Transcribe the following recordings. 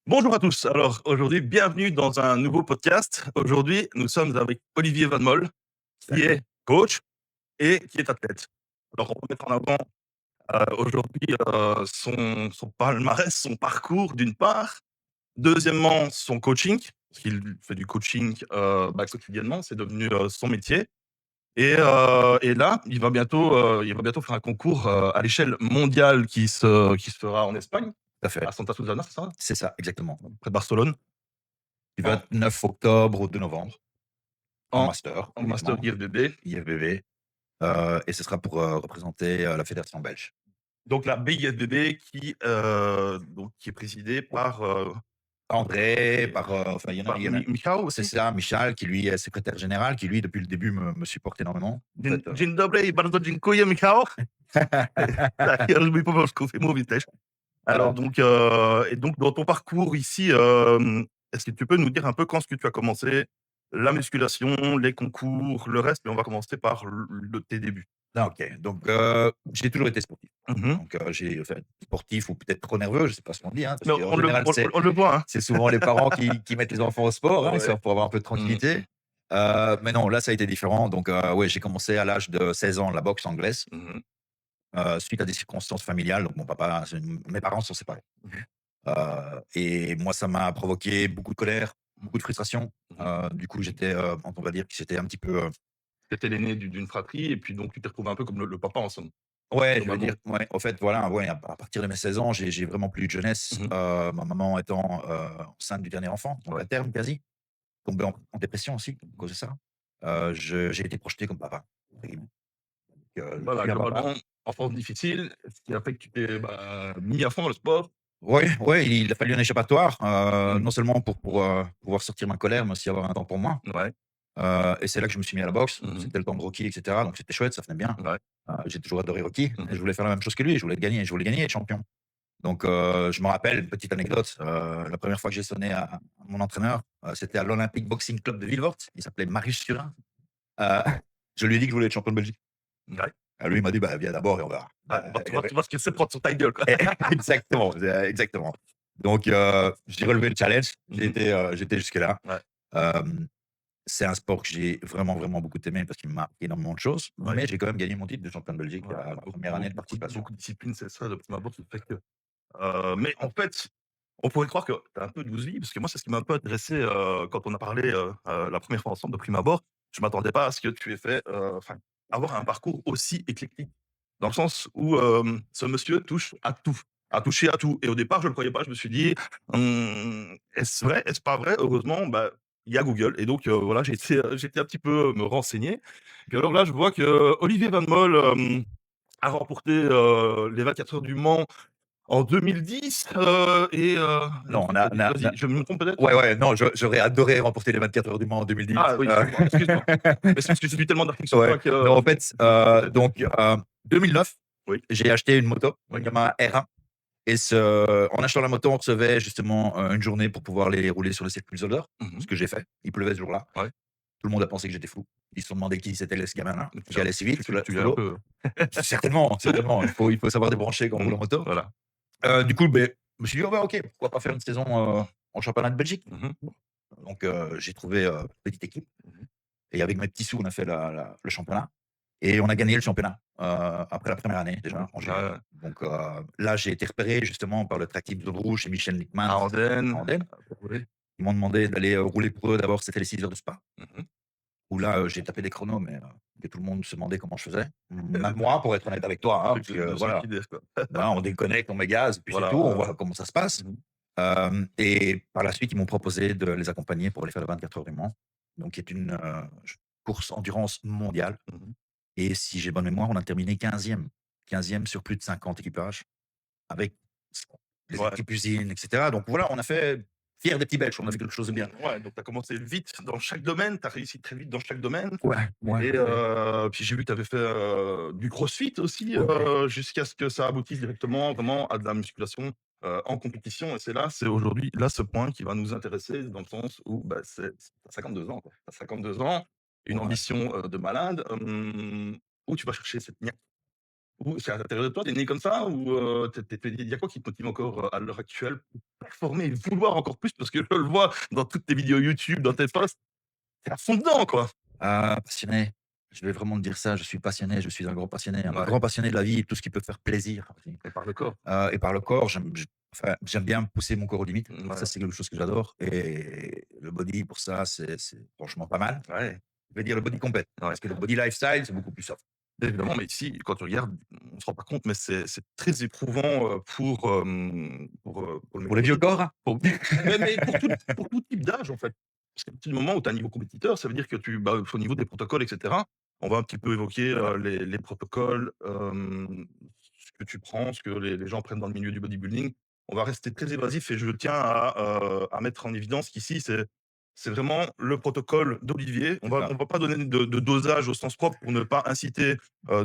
Bonjour à tous. Alors aujourd'hui, bienvenue dans un nouveau podcast. Aujourd'hui, nous sommes avec Olivier Van Mol, qui Salut. est coach et qui est athlète. Alors on va mettre en avant aujourd'hui son palmarès, son parcours d'une part. Deuxièmement, son coaching, parce qu'il fait du coaching quotidiennement, c'est devenu son métier. Et là, il va bientôt faire un concours à l'échelle mondiale qui se fera en Espagne, Tout à à fait. Santa Susana, c'est ça? C'est ça, exactement. Près de Barcelone. Du En, 29 octobre au 2 novembre, en en, master, en master évidemment, IFBB. IFBB, et ce sera pour, représenter, la fédération belge. Donc la BIFBB qui est présidée par, André, attendez, par, enfin, il y en a Michał c'est aussi? ça, Michal, qui lui est secrétaire général, qui lui, depuis le début, me supporte énormément. En Dzień fait, dzień dobry i bardzo dziękuję, Michał. Tak, ja lubię po polsku mówić też. Alors Voilà. donc dans ton parcours ici, est-ce que tu peux nous dire un peu quand est-ce que tu as commencé la musculation, les concours, le reste? Mais on va commencer par tes débuts. Ah OK, donc j'ai toujours été sportif. Mmh. Donc j'ai enfin, sportif ou peut-être trop nerveux, je sais pas ce qu'on dit, hein, parce Mais qu'en général, on le voit, hein? c'est souvent les parents qui mettent les enfants au sport, hein, Ouais. histoire pour avoir un peu de Mmh. tranquillité. Mais non, là, ça a été différent. Donc ouais, j'ai commencé à l'âge de 16 ans la boxe anglaise, Mmh. suite à des circonstances familiales. Donc mon papa mes parents sont séparés. Mmh. Et moi, ça m'a provoqué beaucoup de colère, beaucoup de frustration. Mmh. Du coup, j'étais, on va dire que c'était un petit peu, Tu étais l'aîné d'une fratrie et puis donc tu t'es retrouvé un peu comme le papa en somme, ouais, je veux globalement. dire, ouais, en fait, voilà, ouais, à partir de mes 16 ans, j'ai vraiment plus eu de jeunesse. Mmh. Ma maman étant, enceinte du dernier enfant, donc Ouais. à terme quasi, tombée en dépression aussi à cause de ça. J'ai été projeté comme papa, entre guillemets. Je Voilà, suis un papa. globalement, enfance difficile, ce qui a fait que tu t'es, mis à fond dans le sport. Ouais, ouais, il a fallu un échappatoire, Mmh. non seulement pour, pouvoir sortir ma colère, mais aussi avoir un temps pour moi. Ouais. Et c'est là que je me suis mis à la boxe. Mmh. C'était le temps de Rocky et cetera, donc c'était chouette, ça venait bien. Ouais. J'ai toujours adoré Rocky et Mmh. je voulais faire la même chose que lui, je voulais gagner, être champion. Donc je me rappelle, une petite anecdote, la première fois que j'ai sonné à mon entraîneur, c'était à l'Olympic Boxing Club de Vilvoorde. Il s'appelait Marius Surin. Heu, je lui ai dit que je voulais être champion de Belgique. Ouais. Lui, il m'a dit: «Bah, viens d'abord et on verra». Bah, Il avait tu vois ce que c'est prendre sur ta gueule, quoi. exactement, exactement. Donc j'ai relevé le challenge, Mmh. j'ai été jusque-là. Ouais. Hem, c'est un sport que j'ai vraiment, vraiment beaucoup aimé parce qu'il m'a appris énormément de choses, Ouais. mais j'ai quand même gagné mon titre de champion de Belgique Ouais. à ma Beaucoup première année de participation. beaucoup de discipline, c'est ça, de prime abord, le fait que mais en fait, on pourrait croire que tu as un peu 12 vies, parce que moi, c'est ce qui m'a un peu intéressé, quand on a parlé, la première fois ensemble de prime abord. Je m'attendais pas à ce que tu aies fait, avoir un parcours aussi éclectique. Dans le sens où, ce monsieur touche à tout, a touché à tout et au départ, je ne le croyais pas. Je me suis dit: Est-ce vrai? Est-ce pas vrai?» Heureusement, il y a Google et donc voilà, j'ai été un petit peu me renseigner. Puis alors là, je vois que Olivier Van Mol, a remporté, les 24 heures du Mans en 2010, il me Non, semble que vas-y, je me trompe peut-être? ouais, ouais, non, j'aurais adoré remporter les 24 heures du Mans en 2010. Ah oui, excuse-moi. Mais c'est parce que j'ai vu tellement d'articles sur Ouais. toi que Non, en fait, peut-être. donc 2009, Oui, j'ai acheté une moto, une oui. Yamaha R1, et en achetant la moto, on recevait justement, une journée pour pouvoir les rouler sur le circuit Zolder, Mmh ce mh. que j'ai fait. Il pleuvait ce jour-là. Ouais. Tout le monde a pensé que j'étais fou. Ils se sont demandé qui c'était ce gamin-là, Donc qui allait si vite tu sous l'as un l'eau. peu Certainement, certainement, il faut savoir débrancher quand on roule en moto. voilà. Du coup, beh, je me suis dit: «Oh bah, OK, pourquoi pas faire une saison, en championnat de Belgique?» Mmh mh. Donc j'ai trouvé, petite équipe, Mmh. et avec mes petits sous, on a fait le championnat et on a gagné le championnat, après la première année déjà en junior. Ouais, Donc là, j'ai été repéré justement par le track team Zone Rouge et Michel Lickmann à à Andenne, Andenne. oui. Ils m'ont demandé d'aller, rouler pour eux. D'abord, c'était les 6 heures de Spa, Mmh où là, j'ai tapé des chronos, mais que tout le monde se demandait comment je faisais. Même moi, pour être honnête avec toi, hein, parce que de voilà, suicidaire, quoi. on déconnecte, on met gaz, puis c'est tout, on Voilà, voit comment ça se passe. mmh. Et par la suite, ils m'ont proposé de les accompagner pour aller faire le 24 heures du Mans, donc qui est une, course endurance mondiale. Mmh. Et si j'ai bonne mémoire, on a terminé 15e sur plus de 50 équipages avec les Ouais. équipes usines et cetera. Donc voilà, on a fait fiers des petits Belges, on a fait quelque chose de bien. Ouais, donc tu as commencé vite dans chaque domaine, tu as réussi très vite dans chaque domaine Ouais, ouais, et ouais, puis j'ai vu que tu avais fait, du crossfit aussi, ouais. jusqu'à ce que ça aboutisse directement vraiment à de la musculation, en compétition et c'est aujourd'hui, là, ce point qui va nous intéresser dans le sens où, tu as 52 ans, quoi. Tu as 52 ans, une Ouais. ambition, de malade, où tu vas chercher cette niaque? ou c'est à l'intérieur de toi, tu es né comme ça ou il y a quoi qui te motive encore, à l'heure actuelle pour performer et vouloir encore plus? Parce que je le vois dans toutes tes vidéos YouTube, dans tes posts, tu es à fond dedans, quoi. Ah, passionné, je vais vraiment te dire ça, je suis passionné, je suis un Ouais, grand passionné de la vie et tout ce qui peut faire plaisir aussi. et par le corps. Et par le corps, j'aime bien pousser mon corps aux limites. Ça, Ouais, c'est quelque chose que j'adore et le body pour ça, c'est franchement pas mal. ouais, Je vais dire le body complet ouais. parce que le body lifestyle, c'est beaucoup plus soft. Évidemment, mais ici, quand tu regardes, on se rend pas compte, mais c'est très éprouvant, pour le mec Pour les vieux corps, hein. pour mais pour tout type d'âge, en fait. Parce qu'à partir du moment où tu es un niveau compétiteur, ça veut dire que au niveau des protocoles et cetera, on va un petit peu évoquer, les protocoles, ce que tu prends, ce que les gens prennent dans le milieu du bodybuilding. On va rester très évasif et je tiens à mettre en évidence qu'ici, c'est vraiment le protocole d'Olivier. C'est ça. On va pas donner de dosage au sens propre pour ne pas inciter,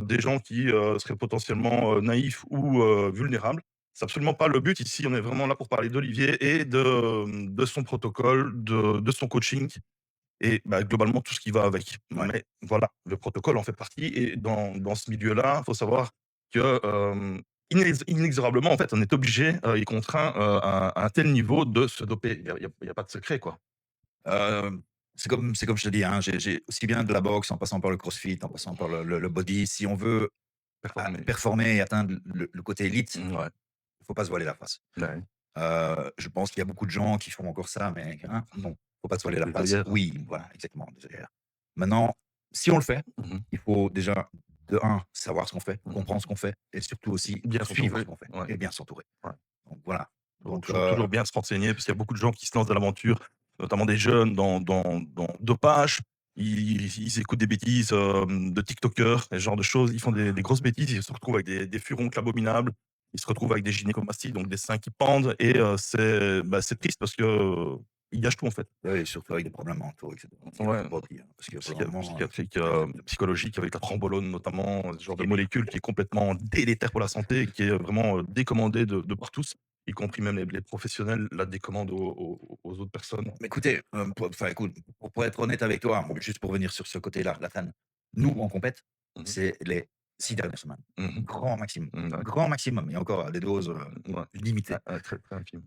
des gens qui, seraient potentiellement, naïfs ou, vulnérables. C'est absolument pas le but ici, on est vraiment là pour parler d'Olivier et de son protocole, de son coaching et globalement tout ce qui va avec. Ouais. Mais voilà, le protocole en fait partie et dans ce milieu-là, il faut savoir que, inexorablement en fait, on est obligé, et contraint, à un tel niveau de se doper. Il y a pas de secret quoi. Hem, c'est comme je te dis, hein, j'ai aussi bien de la boxe en passant par le crossfit, en passant par le body. Si on veut Performer. performer et atteindre le côté élite, Ouais, il faut pas se voiler la face. ouais, Je pense qu'il y a beaucoup de gens qui font encore ça, mais hein, non, faut pas se voiler la des face. œillères. Oui, voilà, exactement, des œillères. Maintenant, si on le fait, Mmh mh. il faut déjà, de un savoir ce qu'on fait, Mmh. comprendre ce qu'on fait et surtout aussi Bien suivre s'entourer. ce qu'on fait Ouais, et bien s'entourer. ouais. Donc voilà, donc Toujours bien se renseigner parce qu'il y a beaucoup de gens qui se lancent dans l'aventure, notamment des jeunes dans dopage. Ils écoutent des bêtises, de tiktokers et ce genre de choses. Ils font des grosses bêtises, ils se retrouvent avec des furoncles abominables. Ils se retrouvent avec des gynécomasties, donc des seins qui pendent et c'est triste parce que, ils gâchent tout en fait. oui, surtout avec des problèmes mentaux et cetera. Il Ouais, faut pas oublier, hein, parce que vraiment, psychiatrique, exactement, psychologique avec la trembolone notamment, ce genre de terrible. molécule qui est complètement délétère pour la santé et qui est vraiment, décommandée de par tous, y compris même les professionnels la décommandent aux autres personnes. Mais écoutez, écoute, pour être honnête avec toi, juste pour venir sur ce côté-là, la TAN, nous, en compète, Mmh mh. c'est les 6 dernières semaines. Mmh. Grand maximum. Ouais. Grand maximum et encore à des doses, Ouais. limitées. Très, très infime.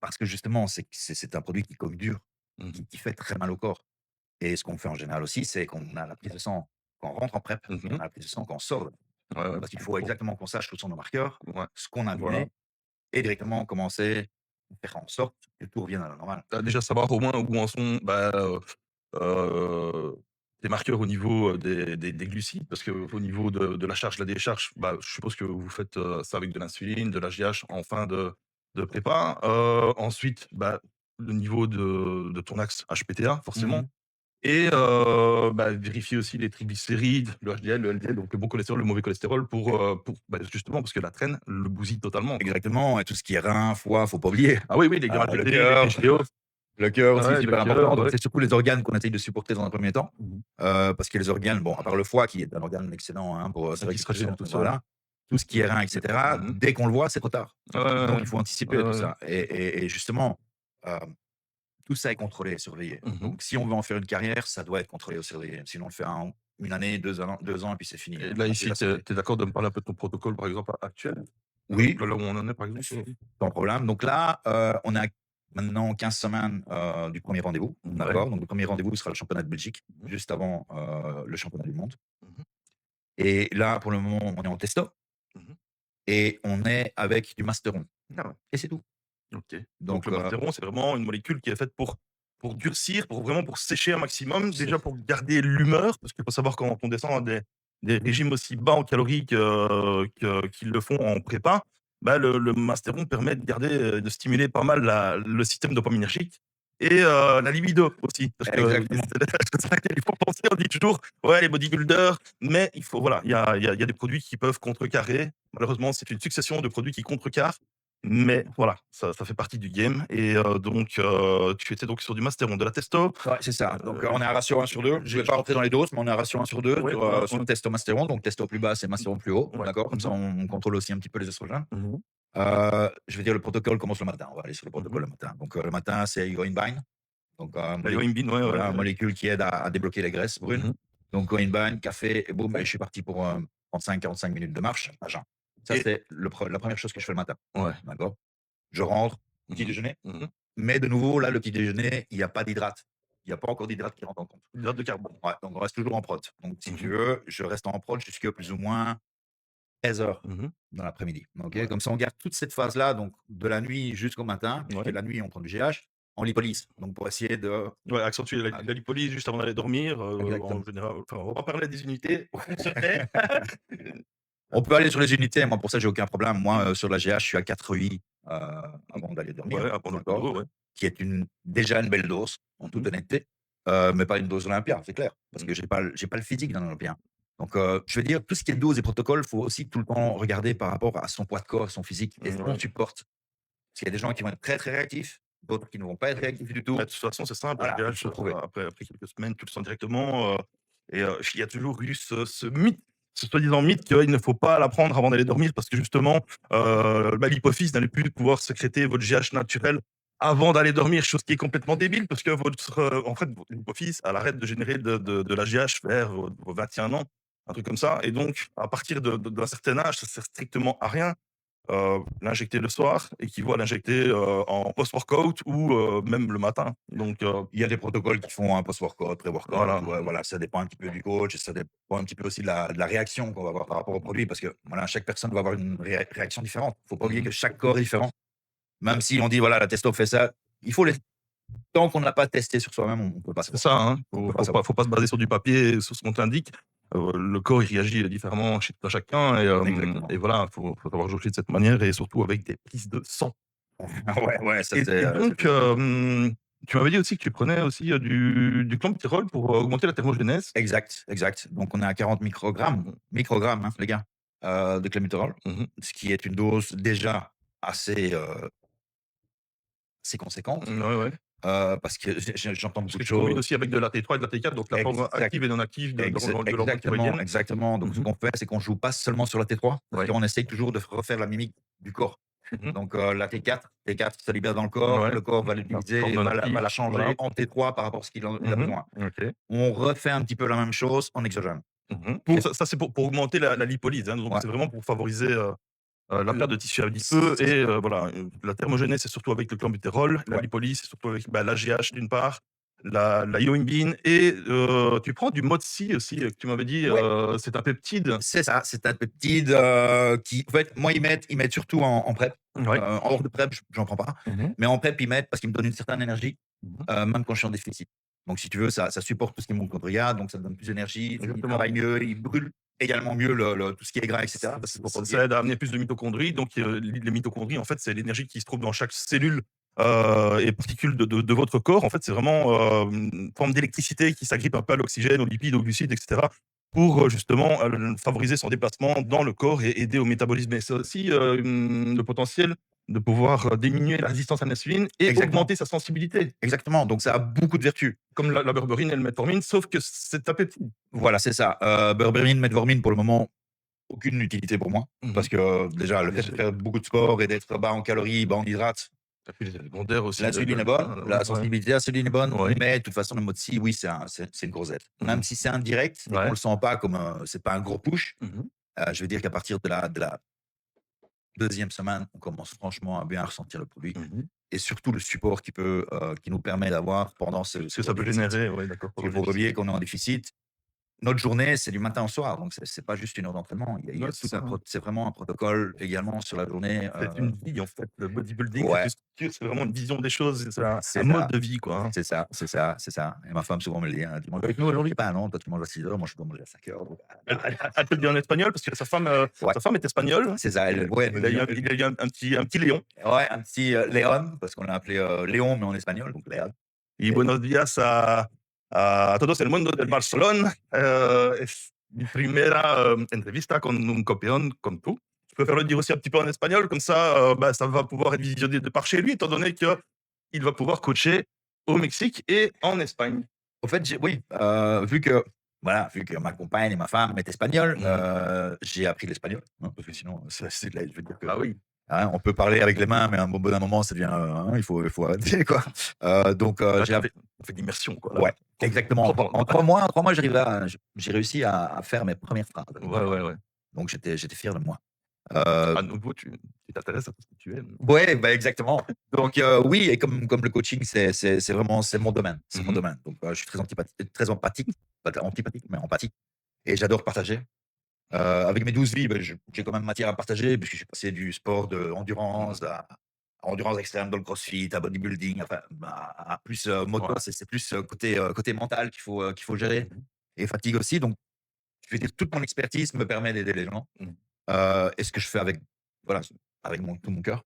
Parce que justement, c'est un produit qui cogne dur, Mmh mh. qui fait très mal au corps et ce qu'on fait en général aussi, c'est qu'on a la prise de sang quand on rentre en prep et on Mmh. a la prise de sang quand on sort. Ouais, ouais, Parce qu'il il faut faut exactement qu'on sache où sont nos marqueurs, ouais, ce qu'on a voilà. donné et directement commencer à faire en sorte que tout revienne à la normale. Déjà savoir au moins où en sont, heu, tes marqueurs au niveau, des glucides parce qu'au niveau de la charge, la décharge, je suppose que vous faites, ça avec de l'insuline, de l'AGH en fin de prépa. Ensuite, le niveau de ton axe HPTA forcément Mmh. et vérifier aussi les triglycérides, le HDL, le LDL, donc le bon cholestérol, le mauvais cholestérol justement parce que la traîne le bousille totalement, quoi. Exactement et tout ce qui est rein, foie, faut pas oublier. Ah oui, oui, les gamma Le GT, les cœur PGO. le cœur aussi Ouais, le super important, cœur, donc ouais. c'est surtout les organes qu'on essaye de supporter dans un premier temps, Mmh. parce que les organes, bon, à part le foie qui est un organe excellent, hein, pour, c'est Ah, vrai qui qu'il se faut régénère souvent tout seul. voilà, tout ce qui est rein et cetera, Mmh. dès qu'on le voit, c'est trop tard. Ouais, ouais, Donc ouais. il faut Ouais, anticiper tout ouais, ouais. ça et justement, hem, tout ça est contrôlé et surveillé. Mmh. Donc si on veut en faire une carrière, ça doit être contrôlé et surveillé. Sinon on le fait 1 année, 2 ans et puis c'est fini, Et hein. là, On a plus ici, la tu santé. es d'accord de me parler un peu de ton protocole, par exemple, actuel? Oui, Là où on en est, par exemple? sans problème. Donc là, on a maintenant 15 semaines, du premier rendez-vous, Ouais. d'accord? Donc le premier rendez-vous sera le championnat de Belgique, Mmh mh. juste avant, le championnat du monde Mmh mh. et là, pour le moment, on est en testo Mmh. et on est avec du Masteron Ah ouais, et c'est tout. OK. Donc Donc le Masteron, c'est vraiment une molécule qui est faite pour durcir, pour sécher un maximum. c'est Déjà pour garder l'humeur, parce qu'il faut savoir quand on descend à des régimes aussi bas en calories qu'ils le font en prépa, le Masteron permet de garder, de stimuler pas mal le système dopaminergique et la libido aussi. Parce que exactement. c'est ça qu'il faut penser, on dit toujours: «Ouais, les bodybuilders», mais il faut voilà, il y a des produits qui peuvent contrecarrer. Malheureusement, c'est une succession de produits qui contrecarrent mais voilà, ça fait partie du game et tu étais donc sur du Masteron, de la testo, Ouais, c'est ça. Donc, on est j à ratio 1/2. Je j'ai vais pas rentrer dans les doses, mais on est à ratio 1/2 ouais, sur testomastéron. Donc testo plus bas, c'est mastéron plus haut, ouais. d'accord? Comme ça, Mmh on contrôle aussi un petit peu les oestrogènes. mh. Je vais dire le protocole commence le matin. On va aller sur le Mmh. protocole le matin. Donc, le matin, c'est Yoinbine. Donc, La Yohimbine, ouais, ouais, voilà, ouais. molécule qui aide à débloquer les graisses brunes. Mmh. Donc Yoinbine, café et boum, et je suis parti pour, 35-45 minutes de marche à jeun. Ça, Et c'est la première chose que je fais le matin. ouais. D'accord? Je rentre, petit Mmh déjeuner, mh. Mmh. mais de nouveau, là, le petit déjeuner, il n'y a pas d'hydrate. Il n'y a pas encore d'hydrate qui rentre en compte. Hydrate de carbone. Ouais, donc on reste toujours en prod. Donc, si tu Mmh. veux, je reste en prod jusqu'à plus ou moins 13 heures Mmh. dans l'après-midi. OK? Ouais. Comme ça, on garde toute cette phase-là, donc de la nuit jusqu'au matin, puisque Ouais. la nuit, on prend du GH en lipolyse. Donc, pour essayer de. Ouais, accentuer la lipolyse juste avant d'aller dormir, en Exactement. général, enfin, on va pas parler des unités, on se tait. On peut aller sur les unités, moi, pour ça, j'ai aucun problème. Moi, sur la GH, je suis à 4,8 avant d'aller dormir, Ouais, avant le coup de d'accord? dos, ouais. Qui est déjà une belle dose, en toute Mmh. honnêteté, mais pas une dose Olympia, c'est clair, parce Mmh. que j'ai pas le physique d'un Olympien. Donc, je veux dire, tout ce qui est dose et protocole, il faut aussi tout le temps regarder par rapport à son poids de corps, son physique et ce qu'on Ouais. supporte. Parce qu'il y a des gens qui vont être très, très réactifs, d'autres qui ne vont pas être réactifs du tout. Bah, de toute façon, c'est simple, Voilà, il LDH, faut trouver. après quelques semaines, tu le sens directement, et il y a toujours eu ce mythe, ce soi-disant mythe qu'il ne faut pas la prendre avant d'aller dormir parce que justement, bah, l'hypophyse n'allait plus pouvoir sécréter votre GH naturel avant d'aller dormir, chose qui est complètement débile parce que votre, en fait, l'hypophyse, elle arrête de générer de la GH vers vos 21 ans, un truc comme ça, et donc à partir d'un certain âge, ça sert strictement à rien. L'injecter le soir équivaut à l'injecter, en post-workout ou même le matin. Donc Il y a des protocoles qui font un post-workout, pré-workout, voilà. ou, voilà, ça dépend un petit peu du coach et ça dépend un petit peu aussi de la réaction qu'on va avoir par rapport au produit parce que, voilà, chaque personne va avoir une réaction différente. Il ne faut pas oublier Mmh. que chaque corps est différent. Même si on dit, voilà, la testo fait ça, il faut tant qu'on ne l'a pas testé sur soi-même, on ne peut pas C'est savoir. ça, hein. On Faut peut pas faut pas savoir. faut pas se baser sur du papier et sur ce qu'on t'indique. Le corps, il réagit différemment chez tout un chacun, Exactement. et voilà, faut savoir jauger de cette manière et surtout avec des prises de sang. Ouais, ouais, ça Et c'est donc, tu m'avais dit aussi que tu prenais aussi, du clenbuterol pour, augmenter la thermogénèse? exact, exact. Donc on est à 40 microgrammes, Mmh. microgrammes, hein, les gars, de clenbuterol, Mmh. ce qui est une dose déjà assez conséquente, Ouais, ouais. parce que j'entends Parce beaucoup que de tu combines choses. aussi avec de la T3 et de la T4, donc la forme Exact. active et non active de l'hormone Exactement, thyroïdienne. exactement. Donc, ce Mmh. qu'on fait, c'est qu'on joue pas seulement sur la T3, parce Ouais. qu'on essaye toujours de refaire la mimique du corps. Mmh. Donc, la T4 se libère dans Ouais. le corps va La l'utiliser forme et non va la active, voilà. changer en T3 par rapport à ce qu'il a Mmh. besoin. OK. On refait un petit peu la même chose en exogène. Mmh. Et Ça, c'est pour augmenter la lipolyse, hein, donc ouais, c'est vraiment pour favoriser, la l perte de tissu adipeux c'est et ça. voilà, la thermogénèse, c'est surtout avec le clenbuterol, la Ouais. lipolyse, c'est surtout avec, bah, l'AGH d'une part, la yohimbine, et tu prends du MODSI aussi, que tu m'avais dit, Ouais, c'est un peptide. c'est ça, c'est un peptide, qui en fait, moi, ils mettent surtout en prep. Ouais. En hors de prep, j'en prends pas, Mmh mh. mais en prep, ils mettent parce qu'ils me donnent une certaine énergie, Mmh. même quand je suis en déficit. Donc si tu veux, ça supporte tout ce qui est mitochondria, donc ça me donne plus d'énergie, il Exactement. travaille mieux, il brûle également mieux tout ce qui est gras et cetera. Parce qu'il faut pas Ça oublier. aide à amener plus de mitochondries, donc les mitochondries, en fait, c'est l'énergie qui se trouve dans chaque cellule, et particule de votre corps. En fait, c'est vraiment, une forme d'électricité qui s'agrippe un peu à l'oxygène, aux lipides, aux glucides, et cetera, pour, justement, favoriser son déplacement dans le corps et aider au métabolisme. Mais c'est aussi, le potentiel de pouvoir, diminuer la résistance à l'insuline et Exactement, augmenter sa sensibilité, exactement, donc ça a beaucoup de vertus. comme la berberine et le metformine, sauf que c'est un peptide. Voilà, c'est ça. Berberine, metformine, pour le moment, aucune utilité pour moi Mmh mh. parce que, déjà, le fait de faire beaucoup de sport et d'être bas en calories, bas en hydrates. Tu puis les effets secondaires aussi L'insuline de est bonne, ouais, la ouais. sensibilité à l'insuline est bonne, Oui. mais de toute façon, le mode si, oui, c'est une grosse aide. Même Mmh. si c'est indirect et qu'on Ouais. le sent pas comme c'est pas un gros push, Mmh mh. je veux dire qu'à partir de la 2e semaine, on commence franchement à bien ressentir le produit Mmh mh. et surtout le support qui nous permet d'avoir pendant ce Ce que ça gros peut déficit. générer, ouais, d'accord, Parce pendant qu'il le faut pas oublier déficit. qu'on est en déficit. Notre journée, c'est du matin au soir, donc c'est pas juste une heure d'entraînement. Il y a Ouais, c'est tout ça, hein. c'est vraiment un protocole également sur la journée, C'est une vie, en fait. Le bodybuilding, c'est ouais, plus que c'est vraiment une vision des choses, c'est un c'est mode ça. de vie, quoi, hein. C'est ça, c'est ça, c'est ça. Et ma femme souvent me le dit, hein, «Tu manges avec nous aujourd'hui?» «Bah non, toi tu manges à 6 heures, moi je dois manger à 5 heures.» Donc Elle te le dit en espagnol parce que ouais, sa femme est espagnole. c'est ça, elle ouais, elle me dit Il a eu un petit Léon. ouais, un petit, Léon, parce qu'on l'a appelé, Léon, mais en espagnol, donc Léon. Y Et buenos días a todos el mundo de Barcelone. Es mi primera, entrevista con un campeón comme tú. Je préfère le dire aussi un petit peu en espagnol, comme ça, bah, ça va pouvoir être visionné de par chez lui, étant donné qu'il va pouvoir coacher au Mexique et en Espagne. au fait, oui, vu que ma compagne et ma femme est espagnole, Mmh. j'ai appris l'espagnol, hein, parce que sinon, c'est là, je veux dire que, Bah oui. hein, on peut parler avec les mains, mais à un bon bout d'un moment, ça devient, hein, il faut arrêter, quoi. Donc, Là, j'ai tu app fais on fait de l'immersion, quoi, là. ouais, exactement. En 3 mois, j'arrive j'ai réussi à faire mes premières phrases. Ouais, ouais, ouais. Donc j'étais fier de moi. Heu, À nouveau, tu t'intéresses à ce que tu aimes. ouais, bah, exactement. Donc oui et comme le coaching, c'est vraiment c'est mon Mmh. domaine. Donc je suis très empathique, pas antipathique, mais empathique et j'adore partager. Avec mes 12 vies, bah, j'ai quand même matière à partager puisque je suis passé du sport de Mmh. endurance à endurance extrême dans le crossfit, à bodybuilding, enfin, à plus, moto, Ouais. c'est plus, côté mental qu'il faut gérer Mmh. et fatigue aussi. Donc je veux dire toute mon expertise me permet d'aider les gens, Mmh. et ce que je fais avec voilà, avec tout mon cœur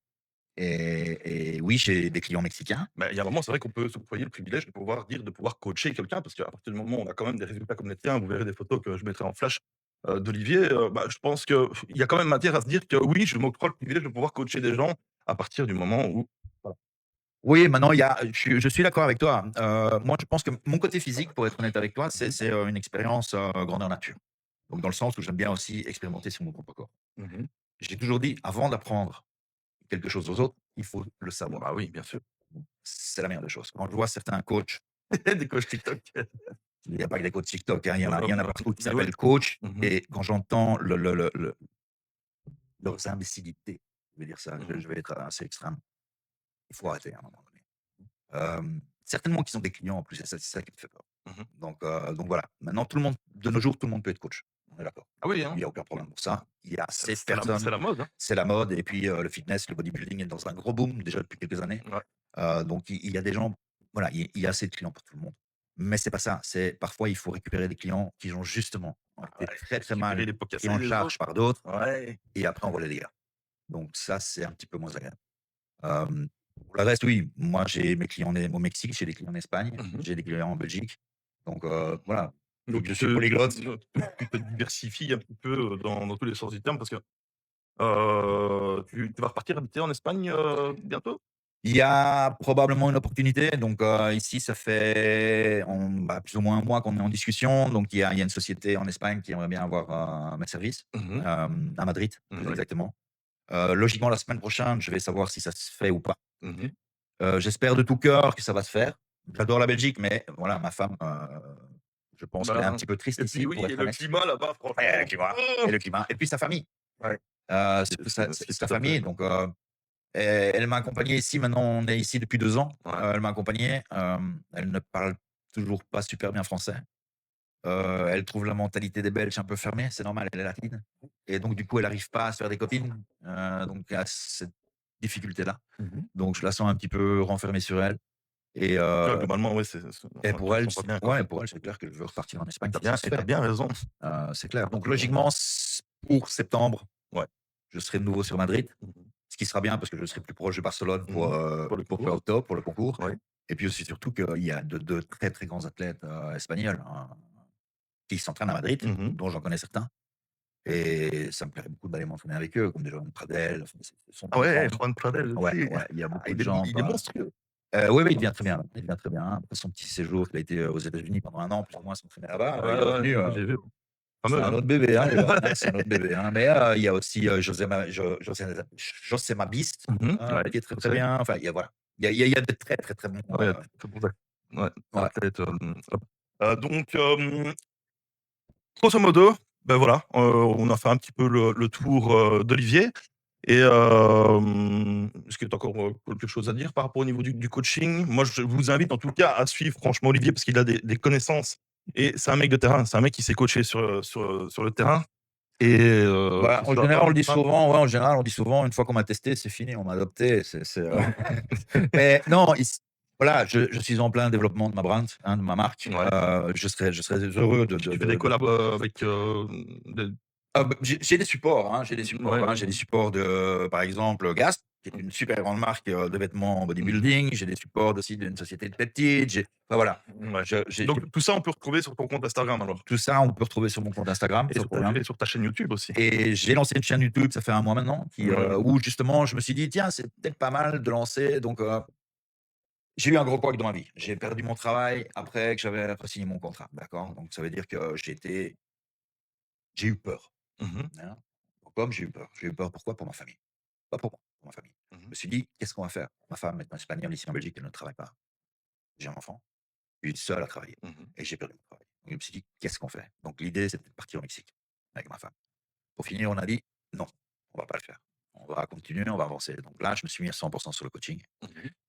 et oui, j'ai des clients mexicains. Mais il y a un moment, c'est vrai qu'on peut s'octroyer le privilège de pouvoir coacher quelqu'un parce qu'à partir du moment où on a quand même des résultats comme les tiens, vous verrez des photos que je mettrai en flash, d'Olivier, bah, je pense qu'il y a quand même matière à se dire que oui, je m'octroie le privilège de pouvoir coacher des gens à partir du moment où voilà. Oui, maintenant il y a je suis d'accord avec toi. Moi, je pense que mon côté physique, pour être honnête avec toi, Mmh mh. une expérience, grandeur nature. Donc dans le sens où j'aime bien aussi expérimenter sur mon propre corps. Mmh. J'ai toujours dit: «Avant d'apprendre quelque chose aux autres, il faut le savoir». Bah, oui, bien sûr. C'est la meilleure des choses. Quand je vois certains coachs, Des coachs TikTok. il n'y a pas que des coachs TikTok, hein, Non, non, il y en a non, partout qui mais ouais. s'appellent coach Mmh. et quand j'entends leurs imbécilités, je vais dire ça, Mmh. je vais être assez extrême, il faut arrêter à un moment donné. Certainement qu'ils ont des clients en plus et c'est ça qui me fait peur. Mmh. Donc voilà. Maintenant tout le monde de nos jours, tout le monde peut être coach. On est d'accord. Ah oui, Il hein, y a aucun problème pour ça. Il y a c'est assez de c'est personnes, la mode, hein. c'est la mode et puis, le fitness, le bodybuilding est dans un gros boom déjà depuis quelques années. Ouais. Donc il y a des gens voilà, il y a assez de clients pour tout le monde. Mais c'est pas ça, c'est parfois il faut récupérer des clients qui ont justement été Ouais, très, très récupérer mal les pots pris cassés en des charge autres. par d'autres Ouais. et après on voit les dégâts. Donc ça, c'est un petit peu moins agréable. Pour le reste, oui, moi j'ai mes clients au Mexique, j'ai des clients en Espagne, Mmh. j'ai des clients en Belgique. Donc voilà, Donc je suis polyglotte. tu te diversifies un petit peu, dans tous les sens du terme parce que, tu vas repartir habiter en Espagne, bientôt? Il y a probablement une opportunité. Donc ici, ça fait plus ou moins un mois qu'on est en discussion. Donc il y a une société en Espagne qui aimerait bien avoir mes services, Mmh. à Madrid, Mmh, plus ouais. exactement. Logiquement, la semaine prochaine, je vais savoir si ça se fait ou pas. Mmh. J'espère de tout cœur que ça va se faire. J'adore la Belgique, mais voilà, ma femme, je pense qu'elle est un Ben petit peu triste et puis ici, oui pour et être le honnête. climat là-bas Et le franchement, climat et le climat et puis sa famille, ouais, surtout ce qui est sa tout à fait famille. Donc elle m'a accompagné ici, maintenant on est ici depuis 2 ans. ouais. Elle m'a accompagné, elle ne parle toujours pas super bien français. Elle trouve la mentalité des Belges un peu fermée, c'est normal, elle est latine et donc du coup, elle n'arrive pas à se faire des copines, donc il y a cette difficulté-là. Mmh. Donc je la sens un petit peu renfermée sur elle et Donc là globalement ouais, c'est et tu pour le elle, sens pas bien quoi. c'est clair que je veux repartir en Espagne Tu si ça se as fait, bien raison. c'est clair. Donc Donc logiquement, pour septembre, ouais. je serai de nouveau sur Madrid. Mmh. Ce qui sera bien parce que je serai plus proche de Barcelone Mmh. Pour le pour faire concours? octobre, pour le concours. Ouais. Et puis aussi surtout qu'il y a de très, très grands athlètes, espagnols, hein, qui s'entraînent à Madrid, Mmh. dont j'en connais certains. Et ça me plairait beaucoup d'aller m'entraîner avec eux, comme des gens de Pradel, enfin, ce sont Ah des ouais, grands. Juan Pradel Ouais, aussi. ouais, il y a Ah beaucoup de gens, il est monstrueux. oui, oui, il devient très bien, il devient très bien. Après son petit séjour, il a été, aux États-Unis pendant un an, plus ou moins, s'entraîner là-bas, Ouais, il est ouais, revenu, j'ai vu. c'est Fameux, un hein? autre bébé, hein, le jeune, hein, c'est un autre bébé, hein. Mais, il y a aussi, José Mabiste, Mmh. Ouais, qui est très, je très sais. bien. Enfin, il y a voilà, il y a de très, très, très bons, Ouais, très bon ouais, ouais. athlète, hop. Donc grosso modo, ben voilà, on a fait un petit peu le tour, d'Olivier et est-ce que tu as encore, quelque chose à dire par rapport au niveau du coaching? Moi, je vous invite en tout cas à suivre franchement Olivier parce qu'il a des connaissances et c'est un mec de terrain. C'est un mec qui s'est coaché sur le terrain et Bah, que ce en soit général, pas on le dit simple. souvent, ouais, en général, on dit souvent: «Une fois qu'on m'a testé, c'est fini, on m'a adopté». Mmh. Mais non, voilà, je suis en plein développement de ma brand, hein, de ma marque. Ouais. Je serais heureux Tu fais des collabs, avec, des j'ai des supports, hein, ouais, ouais. j'ai des supports de, par exemple, Gast, qui est Mmh. une super grande marque, de vêtements en Mmh. bodybuilding. J'ai des supports aussi d'une société de peptides. Enfin voilà, Ouais. j'ai Donc tout ça, on peut retrouver sur ton compte Instagram alors? tout ça, on peut retrouver sur mon compte Instagram, sans problème. Et sur ta chaîne YouTube aussi? Et j'ai lancé une chaîne YouTube, ça fait un mois maintenant, Ouais. où justement je me suis dit: «Tiens, c'est peut-être pas mal de lancer». Donc j'ai eu un gros couac dans ma vie. J'ai perdu mon travail après que j'avais signé mon contrat, d'accord? Donc ça veut dire que j'ai eu peur, Mmh mh. hein. Comme j'ai eu peur. J'ai eu peur pourquoi? Pour ma famille. Pas pour moi, pour ma famille. Mmh. Je me suis dit: «Qu'est-ce qu'on va faire?» Ma femme est espagnole ici en Belgique, elle ne travaille pas. J'ai un enfant, je suis seul à travailler Mmh mh. et j'ai perdu mon travail. Donc je me suis dit: «Qu'est-ce qu'on fait?» Donc l'idée, c'était de partir au Mexique avec ma femme. Pour finir, on a dit: «Non, on va pas le faire. On va continuer, on va avancer». Donc là, je me suis mis à 100 sur le coaching. Mmh.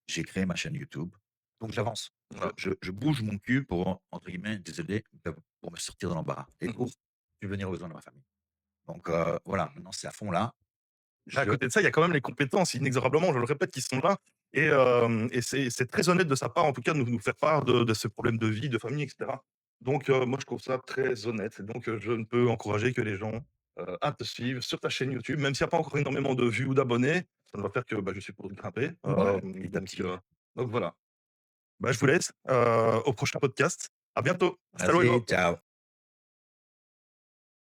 J'ai créé ma chaîne YouTube. Donc j'avance. Je Voilà. je je bouge mon cul pour, entre guillemets, «désolé», pour me sortir de l'embarras et Mmh. pour subvenir aux besoins de ma famille. Donc voilà, maintenant c'est à fond là. À Je côté de ça, il y a quand même les compétences, inexorablement, je le répète, qui sont là et c'est très honnête de sa part, en tout cas, de nous faire part de ce problème de vie, de famille et cetera. Donc moi, je trouve ça très honnête et donc je ne peux encourager que les gens, à te suivre sur ta chaîne YouTube, même s'il y a pas encore énormément de vues ou d'abonnés, ça ne va faire que, bah, je suppose grimper, ouais, petit à petit. donc voilà. Bah, je vous laisse, au prochain podcast. À bientôt. Hasta Merci, luego. ciao.